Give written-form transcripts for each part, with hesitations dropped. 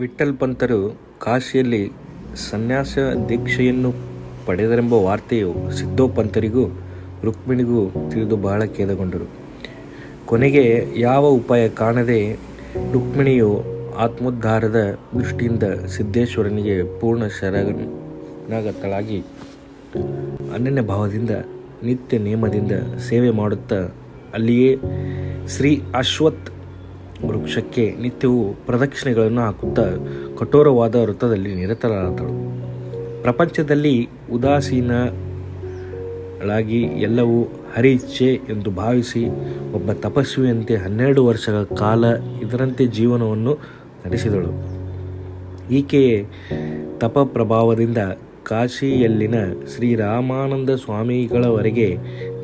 ವಿಠ್ಠಲ ಪಂತರು ಕಾಶಿಯಲ್ಲಿ ಸನ್ಯಾಸ ದೀಕ್ಷೆಯನ್ನು ಪಡೆದರೆಂಬ ವಾರ್ತೆಯು ಸಿದ್ಧೋಪಂತರಿಗೂ ರುಕ್ಮಿಣಿಗೂ ತಿಳಿದು ಬಹಳ ಖೇದಗೊಂಡರು. ಕೊನೆಗೆ ಯಾವ ಉಪಾಯ ಕಾಣದೆ ರುಕ್ಮಿಣಿಯು ಆತ್ಮೋದ್ಧಾರದ ದೃಷ್ಟಿಯಿಂದ ಸಿದ್ದೇಶ್ವರನಿಗೆ ಪೂರ್ಣ ಶರಣಾಗತಳಾಗಿ ಅನನ್ಯ ಭಾವದಿಂದ ನಿತ್ಯ ನೇಮದಿಂದ ಸೇವೆ ಮಾಡುತ್ತಾ ಅಲ್ಲಿಯೇ ಶ್ರೀ ಅಶ್ವತ್ಥ ವೃಕ್ಷಕ್ಕೆ ನಿತ್ಯವೂ ಪ್ರದಕ್ಷಿಣೆಗಳನ್ನು ಹಾಕುತ್ತಾ ಕಠೋರವಾದ ವೃತ್ತದಲ್ಲಿ ನಿರತರಾದಳು. ಪ್ರಪಂಚದಲ್ಲಿ ಉದಾಸೀನಳಾಗಿ ಎಲ್ಲವೂ ಹರಿಚ್ಛೆ ಎಂದು ಭಾವಿಸಿ ಒಬ್ಬ ತಪಸ್ವಿಯಂತೆ 12 ವರ್ಷಗಳ ಕಾಲ ಇದರಂತೆ ಜೀವನವನ್ನು ನಡೆಸಿದಳು. ಈಕೆಯೇ ತಪ ಪ್ರಭಾವದಿಂದ ಕಾಶಿಯಲ್ಲಿನ ಶ್ರೀರಾಮಾನಂದ ಸ್ವಾಮಿಗಳವರೆಗೆ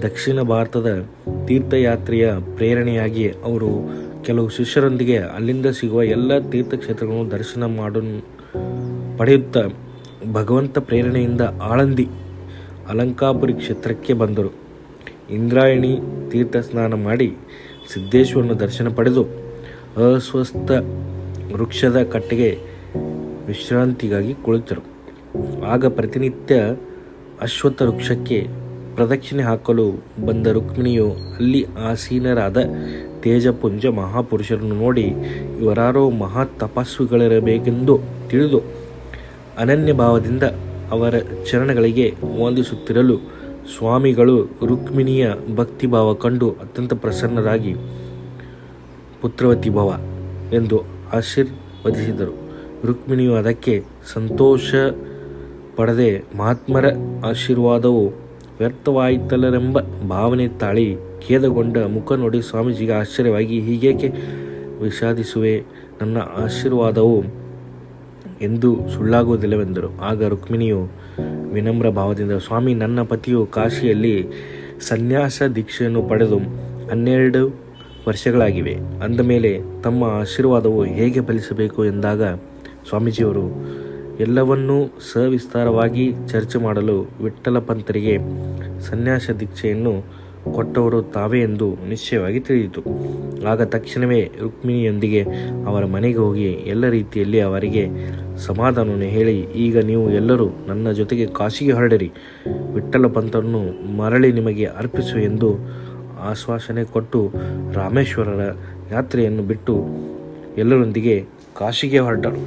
ದಕ್ಷಿಣ ಭಾರತದ ತೀರ್ಥಯಾತ್ರೆಯ ಪ್ರೇರಣೆಯಾಗಿ ಅವರು ಕೆಲವು ಶಿಷ್ಯರೊಂದಿಗೆ ಅಲ್ಲಿಂದ ಸಿಗುವ ಎಲ್ಲ ತೀರ್ಥಕ್ಷೇತ್ರಗಳನ್ನು ದರ್ಶನ ಪಡೆಯುತ್ತಾ ಭಗವಂತ ಪ್ರೇರಣೆಯಿಂದ ಆಳಂದಿ ಅಲಂಕಾಪುರಿ ಕ್ಷೇತ್ರಕ್ಕೆ ಬಂದರು. ಇಂದ್ರಾಯಣಿ ತೀರ್ಥ ಸ್ನಾನ ಮಾಡಿ ಸಿದ್ದೇಶ್ವರನ ದರ್ಶನ ಪಡೆದು ಅಸ್ವಸ್ಥ ವೃಕ್ಷದ ಕಟ್ಟೆಗೆ ವಿಶ್ರಾಂತಿಗಾಗಿ ಕುಳಿತರು. ಆಗ ಪ್ರತಿನಿತ್ಯ ಅಶ್ವತ್ಥ ವೃಕ್ಷಕ್ಕೆ ಪ್ರದಕ್ಷಿಣೆ ಹಾಕಲು ಬಂದ ರುಕ್ಮಿಣಿಯು ಅಲ್ಲಿ ಆಸೀನರಾದ ತೇಜಪುಂಜ ಮಹಾಪುರುಷರನ್ನು ನೋಡಿ ಇವರಾರೋ ಮಹಾ ತಪಸ್ವಿಗಳಿರಬೇಕೆಂದು ತಿಳಿದು ಅನನ್ಯ ಭಾವದಿಂದ ಅವರ ಚರಣಗಳಿಗೆ ವಂದಿಸುತ್ತಿರಲು ಸ್ವಾಮಿಗಳು ರುಕ್ಮಿಣಿಯ ಭಕ್ತಿಭಾವ ಕಂಡು ಅತ್ಯಂತ ಪ್ರಸನ್ನರಾಗಿ ಪುತ್ರವತಿ ಭವ ಎಂದು ಆಶೀರ್ವದಿಸಿದರು. ರುಕ್ಮಿಣಿಯು ಅದಕ್ಕೆ ಸಂತೋಷ ಪಡದೆ ಮಹಾತ್ಮರ ಆಶೀರ್ವಾದವು ವ್ಯರ್ಥವಾಯಿತಲ್ಲರೆಂಬ ಭಾವನೆ ತಾಳಿ ಖೇದಗೊಂಡ ಮುಖ ನೋಡಿ ಸ್ವಾಮೀಜಿಗೆ ಆಶ್ಚರ್ಯವಾಗಿ, ಹೀಗೇಕೆ ವಿಷಾದಿಸುವೆ? ನನ್ನ ಆಶೀರ್ವಾದವು ಎಂದೂ ಸುಳ್ಳಾಗುವುದಿಲ್ಲವೆಂದರು. ಆಗ ರುಕ್ಮಿಣಿಯು ವಿನಮ್ರ ಭಾವದಿಂದ, ಸ್ವಾಮಿ, ನನ್ನ ಪತಿಯು ಕಾಶಿಯಲ್ಲಿ ಸನ್ಯಾಸ ದೀಕ್ಷೆಯನ್ನು ಪಡೆದು 12 ವರ್ಷಗಳಾಗಿವೆ. ಅಂದ ಮೇಲೆ ತಮ್ಮ ಆಶೀರ್ವಾದವು ಹೇಗೆ ಫಲಿಸಬೇಕು ಎಂದಾಗ ಸ್ವಾಮೀಜಿಯವರು ಎಲ್ಲವನ್ನೂ ಸವಿಸ್ತಾರವಾಗಿ ಚರ್ಚೆ ಮಾಡಲು ವಿಠ್ಠಲ ಪಂತರಿಗೆ ಸನ್ಯಾಸ ದೀಕ್ಷೆಯನ್ನು ಕೊಟ್ಟವರು ತಾವೇ ಎಂದು ನಿಶ್ಚಯವಾಗಿ ತಿಳಿಯಿತು. ಆಗ ತಕ್ಷಣವೇ ರುಕ್ಮಿಣಿಯೊಂದಿಗೆ ಅವರ ಮನೆಗೆ ಹೋಗಿ ಎಲ್ಲ ರೀತಿಯಲ್ಲಿ ಅವರಿಗೆ ಸಮಾಧಾನವನ್ನು ಹೇಳಿ, ಈಗ ನೀವು ಎಲ್ಲರೂ ನನ್ನ ಜೊತೆಗೆ ಕಾಶಿಗೆ ಹೊರಡಿರಿ, ವಿಠ್ಠಲ ಪಂತರನ್ನು ಮರಳಿ ನಿಮಗೆ ಅರ್ಪಿಸು ಎಂದು ಆಶ್ವಾಸನೆ ಕೊಟ್ಟು ರಾಮೇಶ್ವರರ ಯಾತ್ರೆಯನ್ನು ಬಿಟ್ಟು ಎಲ್ಲರೊಂದಿಗೆ ಕಾಶಿಗೆ ಹೊರಟರು.